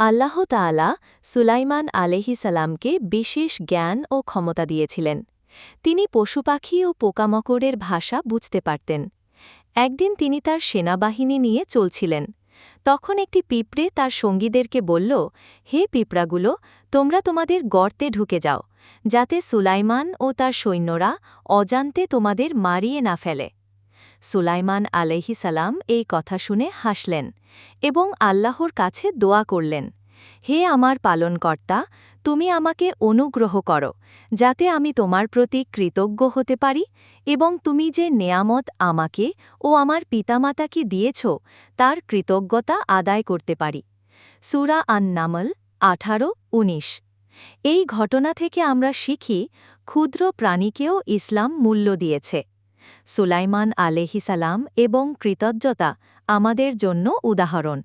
আল্লাহ তাআলা সুলাইমান আলাইহিসালামকে বিশেষ জ্ঞান ও ক্ষমতা দিয়েছিলেন। তিনি পশুপাখি ও পোকামাকড়ের ভাষা বুঝতে পারতেন। একদিন তিনি তার সেনাবাহিনী নিয়ে চলছিলেন। তখন একটি পিঁপড়ে তার সঙ্গীদেরকে বলল, হে পিঁপড়াগুলো, তোমরা তোমাদের গর্তে ঢুকে যাও, যাতে সুলাইমান ও তার সৈন্যরা অজান্তে তোমাদের মারিয়ে না ফেলে। সুলাইমান আলাইহিসালাম এই কথা শুনে হাসলেন এবং আল্লাহর কাছে দোয়া করলেন, হে আমার পালনকর্তা, তুমি আমাকে অনুগ্রহ করো, যাতে আমি তোমার প্রতি কৃতজ্ঞ হতে পারি এবং তুমি যে নেয়ামত আমাকে ও আমার পিতামাতাকে দিয়েছ তার কৃতজ্ঞতা আদায় করতে পারি। সূরা আন-নামল 18-19। এই ঘটনা থেকে আমরা শিখি, ক্ষুদ্র প্রাণীকেও ইসলাম মূল্য দিয়েছে। সুলাইমান আলাইহিসালাম এবং কৃতজ্ঞতা আমাদের জন্য উদাহরণ।